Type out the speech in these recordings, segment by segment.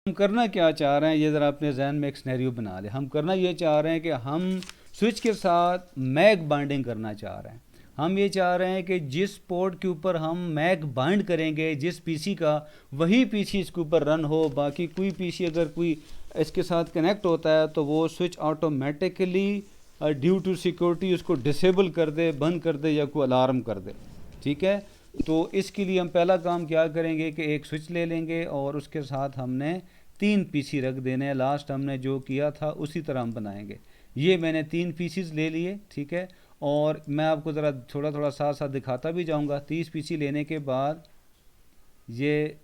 हम करना क्या चाह रहे हैं, ये ज़रा अपने जहन में एक सिनेरियो बना लें। हम करना ये चाह रहे हैं कि हम स्विच के साथ मैक बाइंडिंग करना चाह रहे हैं। हम ये चाह रहे हैं कि जिस पोर्ट के ऊपर हम मैक बाइंड करेंगे जिस पीसी का, वही पीसी इसके ऊपर रन हो। बाकी कोई पीसी अगर कोई इसके साथ कनेक्ट होता है तो वो switch automatically due to security उसको डिसेबल कर दे, बंद कर दे या कोई अलार्म कर दे। ठीक है, तो इसके लिए हम पहला काम क्या करेंगे कि एक स्विच ले लेंगे और उसके साथ हमने 3 पीसी रख देने हैं। लास्ट हमने जो किया था उसी तरह हम बनाएंगे। ये मैंने 3 पीसीज ले लिए, ठीक है। और मैं आपको ज़रा थोड़ा थोड़ा साथ साथ दिखाता भी जाऊंगा। 30 पीसी लेने के बाद ये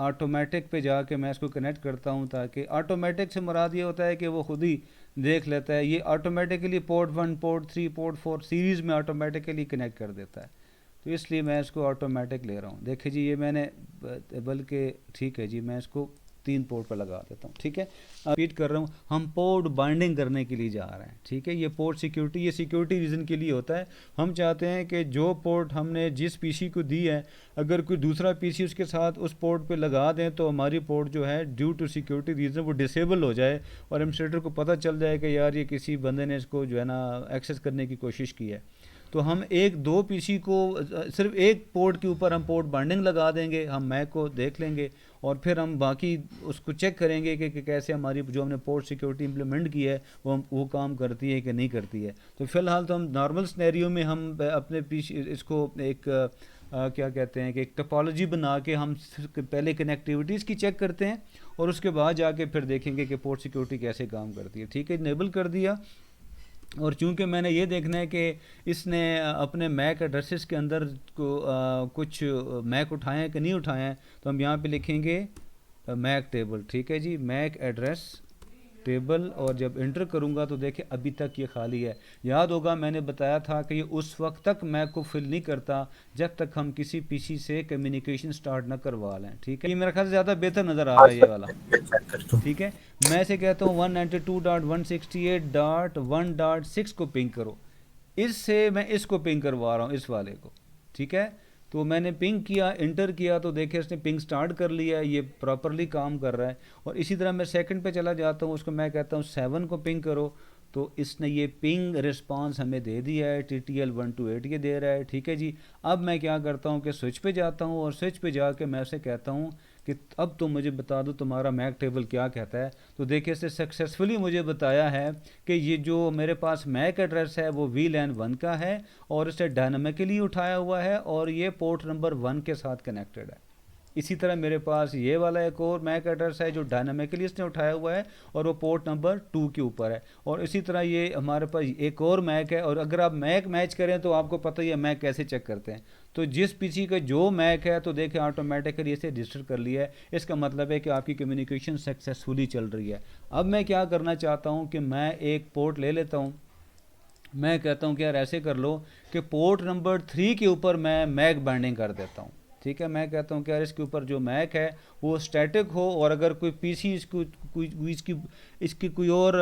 ऑटोमेटिक पे जाके मैं इसको कनेक्ट करता हूँ, ताकि ऑटोमेटिक से मुराद ये होता है कि वो खुद ही देख लेता है। ये automatically port 1, port 3, port 4 series में ऑटोमेटिकली कनेक्ट कर देता है। तो इसलिए मैं इसको ऑटोमेटिक ले रहा हूँ। देखिए जी, ये मैंने बल्कि ठीक है जी, मैं इसको 3 पोर्ट पर लगा देता हूँ। ठीक है, रिपीट कर रहा हूँ, हम पोर्ट बाइंडिंग करने के लिए जा रहे हैं। ठीक है, ये पोर्ट सिक्योरिटी, ये सिक्योरिटी रीज़न के लिए होता है। हम चाहते हैं कि जो पोर्ट हमने जिस पीसी को दी है, अगर कोई दूसरा पीसी उसके साथ उस पोर्ट पे लगा दें तो हमारी पोर्ट जो है ड्यू टू सिक्योरिटी रीज़न वो डिसेबल हो जाए और एडमिनिस्ट्रेटर को पता चल जाए कि यार ये किसी बंदे ने इसको जो है ना एक्सेस करने की कोशिश की है। तो हम एक दो पीसी को सिर्फ एक पोर्ट के ऊपर हम पोर्ट बाइंडिंग लगा देंगे, हम मैक को देख लेंगे और फिर हम बाकी उसको चेक करेंगे कि कैसे हमारी जो हमने पोर्ट सिक्योरिटी इंप्लीमेंट की है वो काम करती है कि नहीं करती है। तो फ़िलहाल तो हम नॉर्मल सिनेरियो में हम अपने पीसी इसको एक क्या कहते हैं कि एक टोपोलॉजी बना के हम पहले कनेक्टिविटीज़ की चेक करते हैं और उसके बाद जाके फिर देखेंगे कि पोर्ट सिक्योरिटी कैसे काम करती है। ठीक है, इनेबल कर दिया। और चूंकि मैंने ये देखना है कि इसने अपने मैक एड्रेसेस के अंदर कुछ मैक उठाए हैं कि नहीं उठाए हैं, तो हम यहाँ पे लिखेंगे मैक टेबल। ठीक है जी, मैक एड्रेस टेबल, और जब इंटर करूँगा तो देखिए अभी तक ये खाली है। याद होगा मैंने बताया था कि ये उस वक्त तक मैक को फिल नहीं करता जब तक हम किसी पीसी से कम्युनिकेशन स्टार्ट ना करवा लें। ठीक है, ये मेरा ख्याल से ज़्यादा बेहतर नज़र आ रहा है ये वाला। ठीक है, मैं इसे कहता हूँ 192.168.1.6 को पिंग करो। इससे मैं इसको पिंग करवा रहा हूँ, इस वाले को। ठीक है, तो मैंने पिंग किया, इंटर किया, तो देखिए इसने पिंग स्टार्ट कर लिया है, ये प्रॉपरली काम कर रहा है। और इसी तरह मैं सेकंड पे चला जाता हूँ, उसको मैं कहता हूँ 7 को पिंग करो, तो इसने ये पिंग रिस्पांस हमें दे दिया है, TTL128 ये दे रहा है। ठीक है जी, अब मैं क्या करता हूँ कि स्विच पे जाता हूँ और स्विच पे जाके मैं उसे कहता हूँ कि अब तो मुझे बता दो तुम्हारा मैक टेबल क्या कहता है। तो देखिए इसने सक्सेसफुली मुझे बताया है कि ये जो मेरे पास मैक एड्रेस है वो VLAN 1 का है और इसे डायनामिकली उठाया हुआ है और ये पोर्ट नंबर 1 के साथ कनेक्टेड है। इसी तरह मेरे पास ये वाला एक और मैक एड्रेस है जो डायनामिकली इसने उठाया हुआ है और वो पोर्ट नंबर 2 के ऊपर है। और इसी तरह ये हमारे पास एक और मैक है, और अगर आप मैक मैच करें तो आपको पता ही है मैक कैसे चेक करते हैं। तो जिस पीसी का जो मैक है तो देखें ऑटोमेटिकली इसे रजिस्टर कर लिया है, इसका मतलब है कि आपकी कम्युनिकेशन सक्सेसफुली चल रही है। अब मैं क्या करना चाहता हूँ कि मैं एक पोर्ट ले लेता हूँ। मैं कहता हूँ कि यार ऐसे कर लो कि पोर्ट नंबर 3 के ऊपर मैं मैक बाइंडिंग कर देता हूँ। ठीक है, मैं कहता हूँ कि यार इसके ऊपर जो मैक है वो स्टैटिक हो, और अगर कोई पीसी इसको कोई इसकी कोई और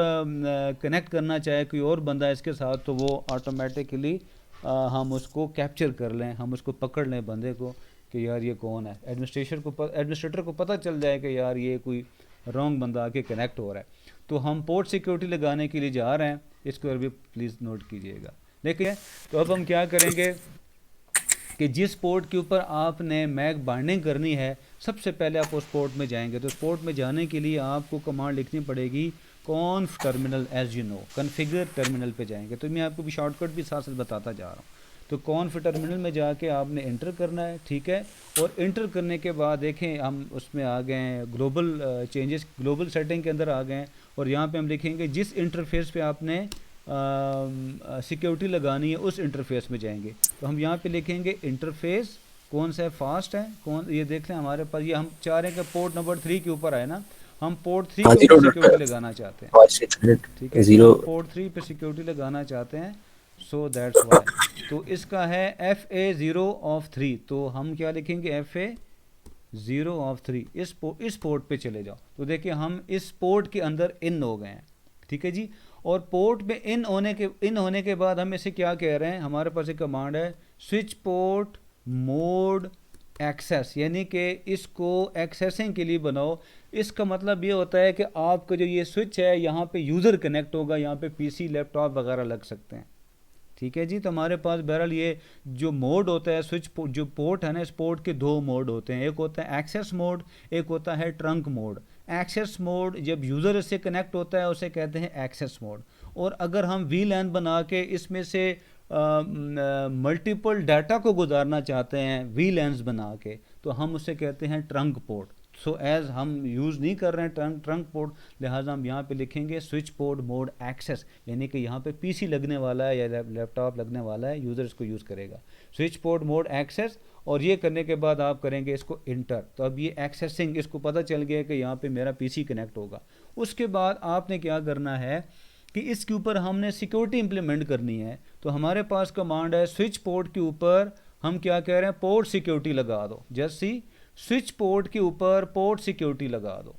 कनेक्ट करना चाहे, कोई और बंदा इसके साथ, तो वो ऑटोमेटिकली हम उसको कैप्चर कर लें, हम उसको पकड़ लें बंदे को कि यार ये कौन है। एडमिनिस्ट्रेटर को पता चल जाए कि यार ये कोई रॉन्ग बंदा आके कनेक्ट हो रहा है। तो हम पोर्ट सिक्योरिटी लगाने के लिए जा रहे हैं, इसको भी प्लीज़ नोट कीजिएगा। देखिए, तो अब हम क्या करेंगे कि जिस पोर्ट के ऊपर आपने मैक बाइंडिंग करनी है, सबसे पहले आप उस पोर्ट में जाएंगे। तो उस पोर्ट में जाने के लिए आपको कमांड लिखनी पड़ेगी conf terminal, as you know configure terminal पे जाएंगे। तो मैं आपको भी शॉर्टकट भी साथ साथ बताता जा रहा हूँ। तो कॉन्फ टर्मिनल में जाके आपने इंटर करना है। ठीक है, और इंटर करने के बाद देखें हम उसमें आ गए हैं, ग्लोबल चेंजेस, ग्लोबल सेटिंग के अंदर आ गए हैं। और यहाँ पे हम लिखेंगे जिस इंटरफेस पे आपने सिक्योरिटी लगानी है उस इंटरफेस में जाएंगे। तो हम यहाँ पे लिखेंगे इंटरफेस कौन सा है, फास्ट है कौन, ये देख लें हमारे पास, ये हम चाह रहे हैं कि पोर्ट नंबर 3 के ऊपर आए ना, हम पोर्ट 3 के ऊपर सिक्योरिटी लगाना चाहते हैं। ठीक है, तो हम पोर्ट 3 पे सिक्योरिटी लगाना चाहते हैं, सो दैट्स वाई। तो इसका है FA0 of 3, तो हम क्या लिखेंगे FA0 of 3, इस पोर्ट पे चले जाओ। तो देखिए हम इस पोर्ट के अंदर इन हो गए हैं। ठीक है जी, और पोर्ट में इन होने के बाद हम इसे क्या कह रहे हैं, हमारे पास एक कमांड है स्विच पोर्ट मोड एक्सेस, यानी कि इसको एक्सेसिंग के लिए बनाओ। इसका मतलब ये होता है कि आपका जो ये स्विच है यहाँ पे यूज़र कनेक्ट होगा, यहाँ पे पीसी लैपटॉप वगैरह लग सकते हैं। ठीक है जी। तो हमारे पास बहरहाल ये जो मोड होता है स्विच जो पोर्ट है ना, इस पोर्ट के दो मोड होते हैं, एक होता है एक्सेस मोड, एक होता है ट्रंक मोड। एक्सेस मोड जब यूज़र इससे कनेक्ट होता है उसे कहते हैं एक्सेस मोड। और अगर हम वीलैन बना के इसमें से मल्टीपल डाटा को गुजारना चाहते हैं वीलैन्स बना के, तो हम उसे कहते हैं ट्रंक पोर्ट। सो एज हम यूज़ नहीं कर रहे हैं ट्रंक पोर्ट, लिहाजा हम यहाँ पे लिखेंगे स्विच पोर्ट मोड एक्सेस, यानी कि यहाँ पे पीसी लगने वाला है या लैपटॉप लगने वाला है, यूज़र इसको यूज़ करेगा स्विच पोर्ट मोड एक्सेस। और ये करने के बाद आप करेंगे इसको इंटर। तो अब ये एक्सेसिंग, इसको पता चल गया कि यहाँ पे मेरा पीसी कनेक्ट होगा। उसके बाद आपने क्या करना है कि इसके ऊपर हमने सिक्योरिटी इंप्लीमेंट करनी है। तो हमारे पास कमांड है स्विच पोर्ट के ऊपर हम क्या कह रहे हैं, पोर्ट सिक्योरिटी लगा दो। जैसी स्विच पोर्ट के ऊपर पोर्ट सिक्योरिटी लगा दो।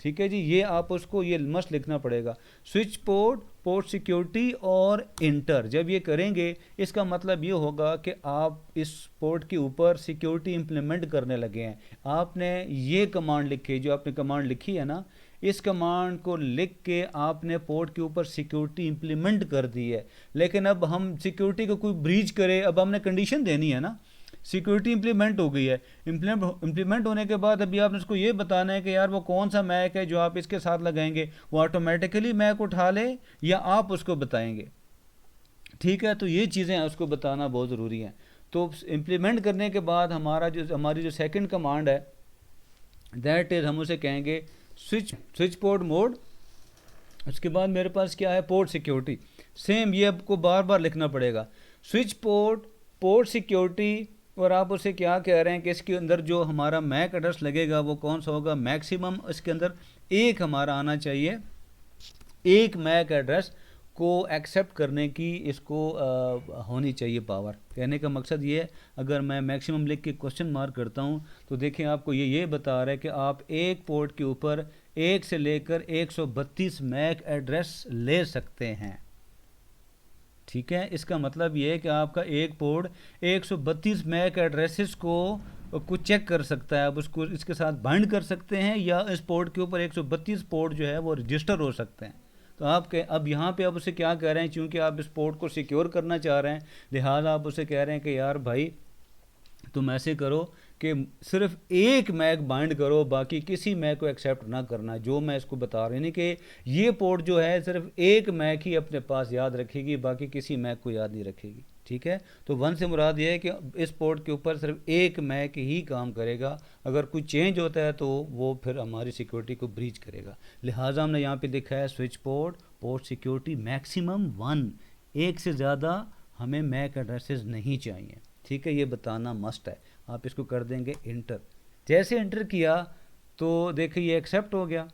ठीक है जी। ये आप उसको ये मस्ट लिखना पड़ेगा, स्विच पोर्ट पोर्ट सिक्योरिटी और इंटर। जब ये करेंगे इसका मतलब ये होगा कि आप इस पोर्ट के ऊपर सिक्योरिटी इंप्लीमेंट करने लगे हैं। आपने ये कमांड लिखी, जो आपने कमांड लिखी है ना, इस कमांड को लिख के आपने पोर्ट के ऊपर सिक्योरिटी इंप्लीमेंट कर दी है। लेकिन अब हम सिक्योरिटी को कोई ब्रीच करे, अब हमने कंडीशन देनी है ना। सिक्योरिटी इंप्लीमेंट हो गई है, इंप्लीमेंट होने के बाद अभी आपने उसको ये बताना है कि यार वो कौन सा मैक है जो आप इसके साथ लगाएंगे, वो ऑटोमेटिकली मैक उठा ले या आप उसको बताएंगे। ठीक है। तो ये चीज़ें उसको बताना बहुत ज़रूरी है। तो इंप्लीमेंट करने के बाद हमारी जो सेकंड कमांड है दैट इज़, हम उसे कहेंगे स्विच पोर्ट मोड। उसके बाद मेरे पास क्या है, पोर्ट सिक्योरिटी। सेम ये आपको बार बार लिखना पड़ेगा, स्विच पोर्ट सिक्योरिटी। और आप उसे क्या कह रहे हैं कि इसके अंदर जो हमारा मैक एड्रेस लगेगा वो कौन सा होगा, मैक्सिमम इसके अंदर एक हमारा आना चाहिए, एक मैक एड्रेस को एक्सेप्ट करने की इसको होनी चाहिए पावर। कहने का मकसद ये है, अगर मैं मैक्सिमम लिख के क्वेश्चन मार्क करता हूँ तो देखें आपको ये बता रहा है कि आप एक पोर्ट के ऊपर 1 से लेकर 132 मैक एड्रेस ले सकते हैं। ठीक है। इसका मतलब ये है कि आपका एक पोर्ट 132 मैक एड्रेसेस को चेक कर सकता है। अब उसको इसके साथ बाइंड कर सकते हैं या इस पोर्ट के ऊपर 132 पोर्ट जो है वो रजिस्टर हो सकते हैं। तो आप अब यहाँ पे आप उसे क्या कह रहे हैं, चूँकि आप इस पोर्ट को सिक्योर करना चाह रहे हैं, लिहाजा आप उसे कह रहे हैं कि यार भाई तुम ऐसे करो कि सिर्फ एक मैक बाइंड करो, बाकी किसी मैक को एक्सेप्ट ना करना। जो मैं इसको बता रही नहीं कि ये पोर्ट जो है सिर्फ एक मैक ही अपने पास याद रखेगी, बाकी किसी मैक को याद नहीं रखेगी। ठीक है। तो 1 से मुराद ये है कि इस पोर्ट के ऊपर सिर्फ एक मैक ही काम करेगा, अगर कोई चेंज होता है तो वो फिर हमारी सिक्योरिटी को ब्रीच करेगा। लिहाजा हमने यहाँ पे लिखा है स्विच पोर्ट सिक्योरिटी मैक्सिमम 1, एक से ज़्यादा हमें मैक एड्रेसेस नहीं चाहिए। ठीक है। ये बताना मस्ट है। आप इसको कर देंगे इंटर। जैसे इंटर किया तो देखिए ये एक्सेप्ट हो गया,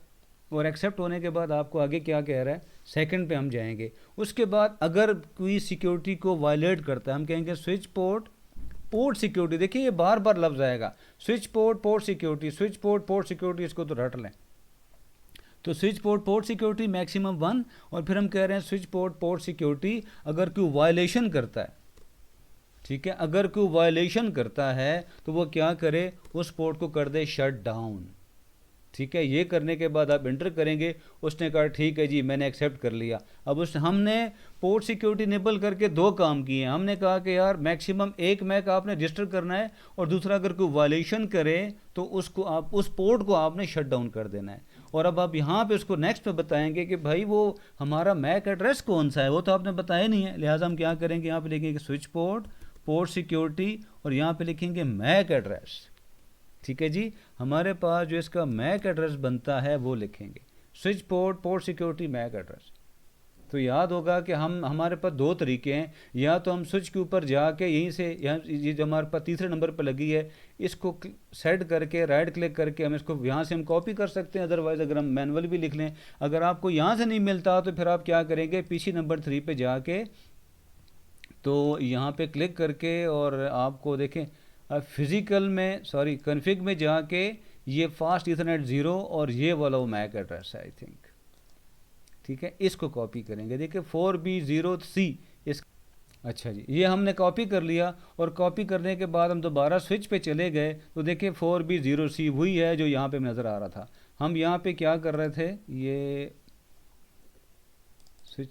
और एक्सेप्ट होने के बाद आपको आगे क्या कह रहा है, सेकंड पे हम जाएंगे। उसके बाद अगर कोई सिक्योरिटी को वायलेट करता है हम कहेंगे स्विच पोर्ट सिक्योरिटी। देखिए ये बार बार लफ्ज़ आएगा, switch port security, switch port security, इसको तो रट लें। तो स्विच पोर्ट सिक्योरिटी मैक्सिमम 1, और फिर हम कह रहे हैं स्विच पोर्ट सिक्योरिटी अगर कोई वायलेशन करता है। ठीक है। अगर कोई वायलेशन करता है तो वो क्या करे, उस पोर्ट को कर दे शट डाउन। ठीक है। ये करने के बाद आप इंटर करेंगे। उसने कहा ठीक है जी मैंने एक्सेप्ट कर लिया। अब हमने पोर्ट सिक्योरिटी इनेबल करके 2 काम किए हैं। हमने कहा कि यार मैक्सिमम एक मैक आपने रजिस्टर करना है, और दूसरा अगर कोई वायलेशन करे तो उसको आप उस पोर्ट को आपने शट डाउन कर देना है। और अब आप यहाँ पे उसको नेक्स्ट पे बताएंगे कि भाई वो हमारा मैक एड्रेस कौन सा है, वो तो आपने बताया नहीं है। लिहाजा हम क्या करेंगे, यहाँ पे लिखेंगे स्विच पोर्ट सिक्योरिटी, और यहाँ पे लिखेंगे मैक एड्रेस। ठीक है जी। हमारे पास जो इसका मैक एड्रेस बनता है वो लिखेंगे switch port security MAC address. तो याद होगा कि हमारे पास 2 तरीके हैं, या तो हम स्विच के ऊपर जाके यहीं से, यहाँ ये जो हमारे पास तीसरे नंबर पर लगी है इसको सेट करके राइट क्लिक करके हम इसको यहाँ से हम कॉपी कर सकते हैं। अदरवाइज़ अगर हम मैनुअल भी लिख लें, अगर आपको यहाँ से नहीं मिलता तो फिर आप क्या करेंगे, पीसी नंबर 3 पे जाके तो यहाँ पे क्लिक करके, और आपको देखें फिज़िकल में कॉन्फ़िग में जाके ये फास्ट ईथरनेट 0 और ये वाला वो मैक एड्रेस है आई थिंक। ठीक है। इसको कॉपी करेंगे, देखिए 4B0C अच्छा जी, ये हमने कॉपी कर लिया और कॉपी करने के बाद हम दोबारा स्विच पे चले गए तो देखिए 4B0C वही है जो यहाँ पे नज़र आ रहा था। हम यहाँ पे क्या कर रहे थे, ये स्विच,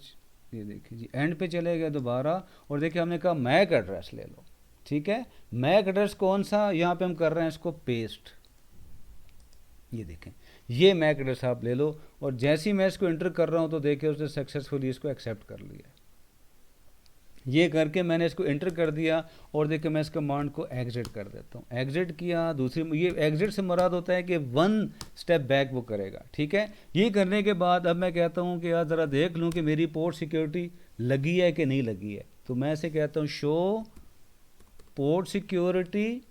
ये देखिए जी एंड पे चले गए दोबारा और देखिए हमने कहा मैक एड्रेस ले लो। ठीक है, मैक एड्रेस कौन सा, यहाँ पे हम कर रहे हैं इसको पेस्ट। ये देखें, ये मैक एड्रेस आप ले लो और जैसे ही मैं इसको एंटर कर रहा हूँ तो देखिए उसने सक्सेसफुली इसको एक्सेप्ट कर लिया। ये करके मैंने इसको एंटर कर दिया और देखिए मैं इस कमांड को एग्जिट कर देता हूँ। एग्जिट किया, दूसरी, ये एग्जिट से मुराद होता है कि 1 स्टेप बैक वो करेगा। ठीक है, ये करने के बाद अब मैं कहता हूँ कि यार ज़रा देख लूँ कि मेरी पोर्ट सिक्योरिटी लगी है कि नहीं लगी है। तो मैं इसे कहता हूँ शो पोर्ट सिक्योरिटी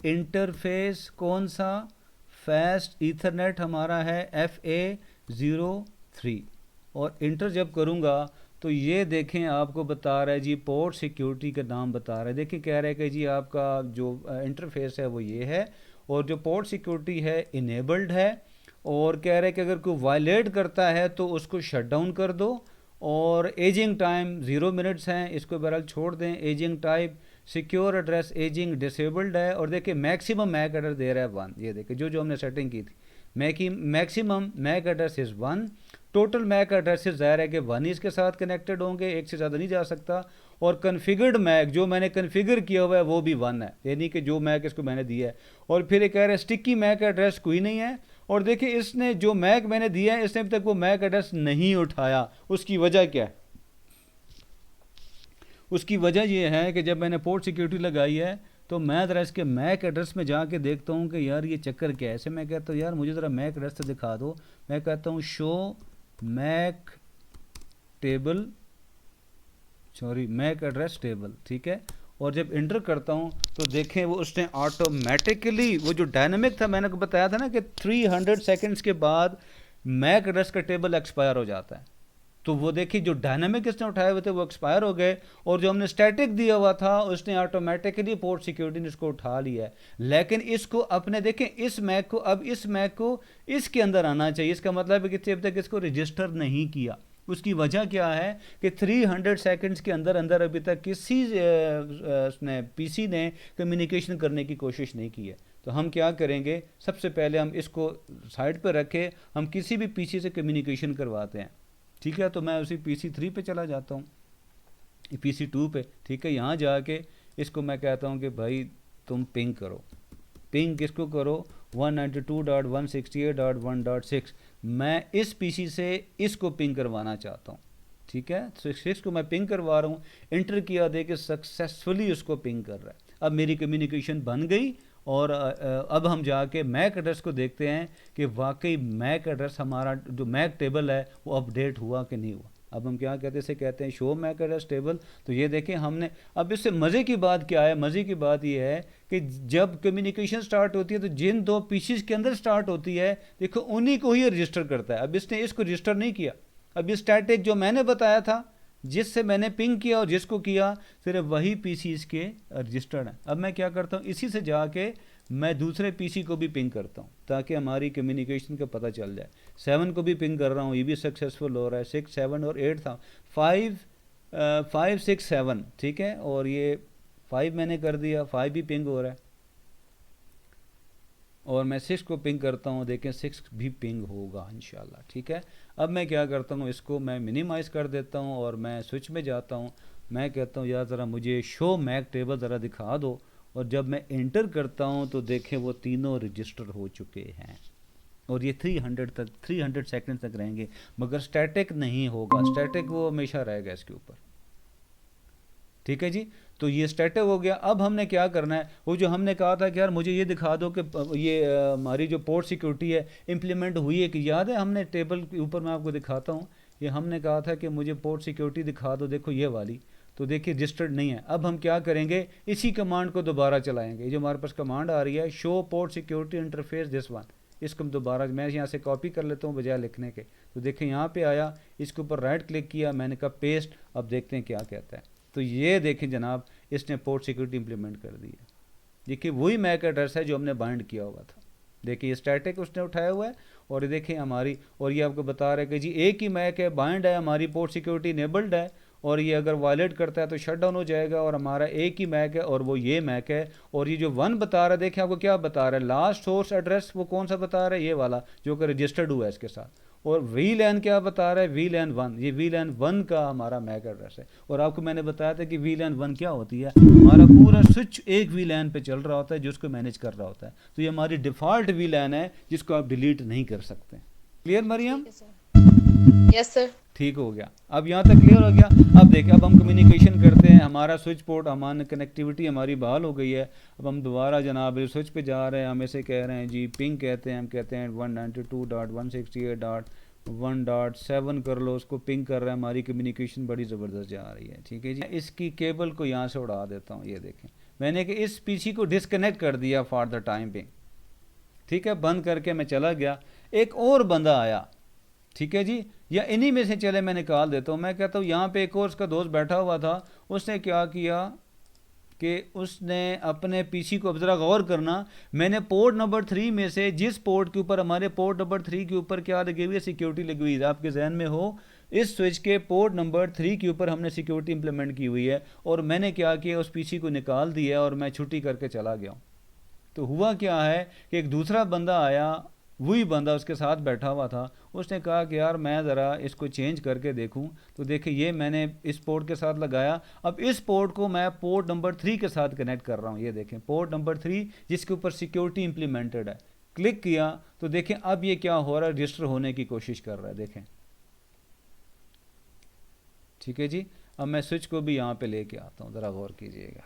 इंटरफेस, कौन सा, फास्ट ईथरनेट हमारा है FA03 और इंटर जब करूँगा तो ये देखें आपको बता रहा है जी पोर्ट सिक्योरिटी का नाम बता रहा है। देखिए कह रहा है कि जी आपका जो इंटरफेस है वो ये है और जो पोर्ट सिक्योरिटी है इनेबल्ड है और कह रहा है कि अगर कोई वायलेट करता है तो उसको शट डाउन कर दो और एजिंग टाइम 0 मिनट्स हैं, इसको बहरहाल छोड़ दें। Ageing type secure address ageing disabled है और देखिए मैक्सिमम मैक एड्रेस दे रहा है 1। ये देखिए जो हमने सेटिंग की थी, maximum MAC address is 1, total MAC addresses ज़ाहिर है कि 1 ही इसके साथ कनेक्टेड होंगे, एक से ज़्यादा नहीं जा सकता। और कन्फिगर्ड मैक जो मैंने कन्फिगर किया हुआ है वो भी 1 है, यानी कि जो मैक इसको मैंने दिया है। और फिर ये कह रहे हैं स्टिकी मैक एड्रेस कोई नहीं है और देखिए इसने जो मैक मैंने दिया है इसने अभी तक वो मैक एड्रेस नहीं उठाया। उसकी वजह क्या है, उसकी वजह ये है कि जब मैंने पोर्ट सिक्योरिटी लगाई है तो मैं ज़रा इसके मैक एड्रेस में जाके देखता हूँ कि यार ये चक्कर क्या है। ऐसे मैं कहता हूँ यार मुझे ज़रा मैक एड्रेस तो दिखा दो। मैं कहता हूँ show MAC table, sorry MAC address table. ठीक है, और जब इंटर करता हूँ तो देखें वो उसने ऑटोमेटिकली वो जो डायनामिक था, मैंने को बताया था ना कि 300 सेकंड्स के बाद मैक एड्रेस का टेबल एक्सपायर हो जाता है। तो वो देखिए जो डायनामिक इसने उठाए हुए थे वो एक्सपायर हो गए और जो हमने स्टैटिक दिया हुआ था उसने ऑटोमेटिकली पोर्ट सिक्योरिटी ने इसको उठा लिया है। लेकिन इसको अपने देखें इस मैक को, अब इस मैक को इसके अंदर आना चाहिए। इसका मतलब है कि अब तक इसको रजिस्टर नहीं किया। उसकी वजह क्या है कि 300 सेकंड्स के अंदर अंदर अभी तक किसी उसने पीसी ने कम्युनिकेशन करने की कोशिश नहीं की है। तो हम क्या करेंगे, सबसे पहले हम इसको साइड पर रखें, हम किसी भी पीसी से कम्युनिकेशन करवाते हैं। ठीक है, तो मैं उसी PC3 पे चला जाता हूँ, PC2 पे। ठीक है, यहाँ जाके इसको मैं कहता हूँ कि भाई तुम पिंग करो। पिंग किसको करो, 192.168.1.6। मैं इस पीसी से इसको पिंग करवाना चाहता हूँ। ठीक है, 6 को मैं पिंग करवा रहा हूँ। इंटर किया, दे के सक्सेसफुली उसको पिंग कर रहा है। अब मेरी कम्युनिकेशन बन गई और अब हम जाके मैक एड्रेस को देखते हैं कि वाकई मैक एड्रेस हमारा जो मैक टेबल है वो अपडेट हुआ कि नहीं हुआ। अब हम क्या कहते हैं, इसे कहते हैं शो मैक एड्रेस टेबल। तो ये देखें हमने, अब इससे मज़े की बात क्या है, मज़े की बात ये है कि जब कम्युनिकेशन स्टार्ट होती है तो जिन 2 पीसीज के अंदर स्टार्ट होती है देखो उन्हीं को ही रजिस्टर करता है। अब इसने इसको रजिस्टर नहीं किया। अब ये स्टैटिक जो मैंने बताया था जिससे मैंने पिंग किया और जिसको किया सिर्फ वही पीसी इसके रजिस्टर्ड है। अब मैं क्या करता हूँ, इसी से जाके मैं दूसरे पीसी को भी पिंग करता हूँ ताकि हमारी कम्युनिकेशन का पता चल जाए। 7 को भी पिंग कर रहा हूँ, ये भी सक्सेसफुल हो रहा है। 6, 7 और 8 था, 5, 6, 7। ठीक है, और ये 5 मैंने कर दिया, 5 भी पिंग हो रहा है और मैं 6 को पिंग करता हूँ, देखें 6 भी पिंग होगा इंशाल्लाह। ठीक है, अब मैं क्या करता हूँ, इसको मैं मिनिमाइज़ कर देता हूँ और मैं स्विच में जाता हूँ। मैं कहता हूँ यार ज़रा मुझे शो मैक टेबल ज़रा दिखा दो और जब मैं एंटर करता हूँ तो देखें वो तीनों रजिस्टर हो चुके हैं और ये 300 सेकंड तक रहेंगे, मगर स्टैटिक नहीं होगा। स्टैटिक वो हमेशा रहेगा इसके ऊपर। ठीक है जी, तो ये स्टैटिक हो गया। अब हमने क्या करना है, वो जो हमने कहा था कि यार मुझे ये दिखा दो कि ये हमारी जो पोर्ट सिक्योरिटी है इम्प्लीमेंट हुई है कि, याद है हमने टेबल के ऊपर मैं आपको दिखाता हूँ, ये हमने कहा था कि मुझे पोर्ट सिक्योरिटी दिखा दो, देखो ये वाली। तो देखिए रजिस्टर्ड नहीं है। अब हम क्या करेंगे, इसी कमांड को दोबारा चलाएंगे। ये जो हमारे पास कमांड आ रही है show port security interface this one, इसको हम दोबारा, मैं यहाँ से कॉपी कर लेता हूँ बजाय लिखने के। तो देखें यहाँ पे आया, इसके ऊपर राइट क्लिक किया, मैंने कहा पेस्ट। अब देखते हैं क्या कहता है। तो ये देखें जनाब, इसने पोर्ट सिक्योरिटी इंप्लीमेंट कर दी है। देखिए वही मैक एड्रेस है जो हमने बाइंड किया हुआ था। देखिए ये स्टैटिक उसने उठाया हुआ है और ये देखें हमारी, और ये आपको बता रहा है कि जी एक ही मैक है, बाइंड है, हमारी पोर्ट सिक्योरिटी इनेबल्ड है और ये अगर वायलेट करता है तो शट डाउन हो जाएगा, और हमारा एक ही मैक है और वो ये मैक है। और ये जो 1 बता रहा है, देखें आपको क्या बता रहा है, लास्ट सोर्स एड्रेस वो कौन सा बता रहा है, ये वाला जो कि रजिस्टर्ड हुआ है इसके साथ। और VLAN क्या बता रहा है, VLAN 1, ये VLAN 1 का हमारा मैक एड्रेस है। और आपको मैंने बताया था कि VLAN 1 क्या होती है, हमारा पूरा स्विच एक VLAN पे चल रहा होता है जिसको मैनेज कर रहा होता है। तो ये हमारी डिफ़ॉल्ट VLAN है जिसको आप डिलीट नहीं कर सकते। क्लियर मरियम? Yes sir. ठीक हो गया, अब यहाँ तक क्लियर हो गया। अब देखिए, अब हम कम्युनिकेशन करते हैं, हमारा स्विच पोर्ट, हमारी कनेक्टिविटी हमारी बहाल हो गई है। अब हम दोबारा जनाब स्विच पे जा रहे हैं, हम ऐसे कह रहे हैं जी पिंग कहते हैं, हम कहते हैं 192.168.1.7 कर लो, उसको पिंग कर रहे हैं, हमारी कम्युनिकेशन बड़ी ज़बरदस्त जा रही है। ठीक है जी, इसकी केबल को यहाँ से उड़ा देता हूँ। ये देखें, मैंने कि इस पीसी को डिसकनेक्ट कर दिया फॉर द टाइम बिंग। ठीक है, बंद करके मैं चला गया, एक और बंदा आया। ठीक है जी, या इन्हीं में से चले मैं निकाल देता हूँ। मैं कहता हूँ यहाँ पे एक और उसका दोस्त बैठा हुआ था, उसने क्या किया कि उसने अपने पीसी को, अब ज़रा गौर करना, मैंने पोर्ट नंबर 3 में से, जिस पोर्ट के ऊपर हमारे पोर्ट नंबर 3 के ऊपर क्या लगी हुई है, सिक्योरिटी लगी हुई है, आपके जहन में हो, इस स्विच के पोर्ट नंबर 3 के ऊपर हमने सिक्योरिटी इंप्लीमेंट की हुई है। और मैंने क्या किया, उस पीसी को निकाल दिया और मैं छुट्टी करके चला गया हूँ। तो हुआ क्या है कि एक दूसरा बंदा आया, वही बंदा उसके साथ बैठा हुआ था, उसने कहा कि यार मैं ज़रा इसको चेंज करके देखूं। तो देखिए, ये मैंने इस पोर्ट के साथ लगाया, अब इस पोर्ट को मैं पोर्ट नंबर 3 के साथ कनेक्ट कर रहा हूं। ये देखें, पोर्ट नंबर 3 जिसके ऊपर सिक्योरिटी इंप्लीमेंटेड है, क्लिक किया तो देखें अब ये क्या हो रहा है, रजिस्टर होने की कोशिश कर रहा है। देखें, ठीक है जी, अब मैं स्विच को भी यहाँ पे लेके आता हूँ, ज़रा गौर कीजिएगा।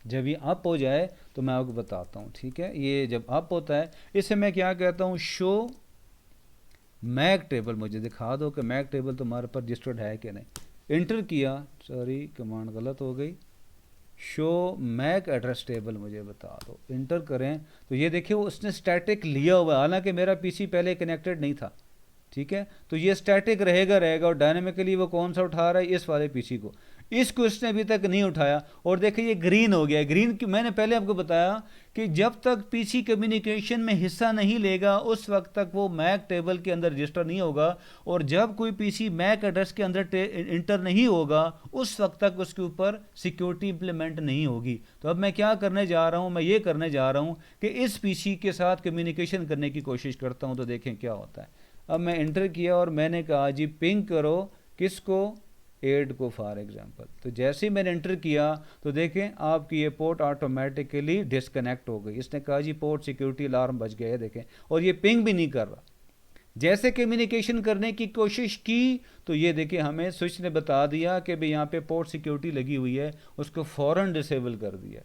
जब ये अप हो जाए तो मैं आपको बताता हूँ। ठीक है, ये जब अप होता है, इसे मैं क्या कहता हूँ, शो मैक टेबल। मुझे दिखा दो कि मैक टेबल तुम्हारे पर रजिस्टर्ड है कि नहीं। इंटर किया, सॉरी कमांड गलत हो गई, शो मैक एड्रेस टेबल मुझे बता दो। इंटर करें तो ये देखिए उसने स्टैटिक लिया हुआ है, हालांकि मेरा पीसी पहले कनेक्टेड नहीं था। ठीक है, तो ये स्टैटिक रहेगा और डायनेमिकली वो कौन सा उठा रहा है, इस वाले पीसी को। इसको इसने अभी तक नहीं उठाया, और देखिए ये ग्रीन हो गया। ग्रीन की मैंने पहले आपको बताया कि जब तक पीसी कम्युनिकेशन में हिस्सा नहीं लेगा उस वक्त तक वो मैक टेबल के अंदर रजिस्टर नहीं होगा, और जब कोई पीसी मैक एड्रेस के अंदर इंटर नहीं होगा उस वक्त तक उसके ऊपर सिक्योरिटी इंप्लीमेंट नहीं होगी। तो अब मैं क्या करने जा रहा हूँ, मैं ये करने जा रहा हूँ कि इस पीसी के साथ कम्युनिकेशन करने की कोशिश करता हूँ। तो देखें क्या होता है। अब मैं इंटर किया और मैंने कहा जी पिंग करो, किसको, एड को फॉर एग्जांपल। तो जैसे ही मैंने एंटर किया तो देखें आपकी ये पोर्ट ऑटोमेटिकली डिस्कनेक्ट हो गई। इसने कहा जी पोर्ट सिक्योरिटी अलार्म बज गया है, देखें, और ये पिंग भी नहीं कर रहा। जैसे कम्युनिकेशन करने की कोशिश की तो ये देखिए हमें स्विच ने बता दिया कि भाई यहाँ पे पोर्ट सिक्योरिटी लगी हुई है, उसको फ़ौरन डिसेबल कर दिया।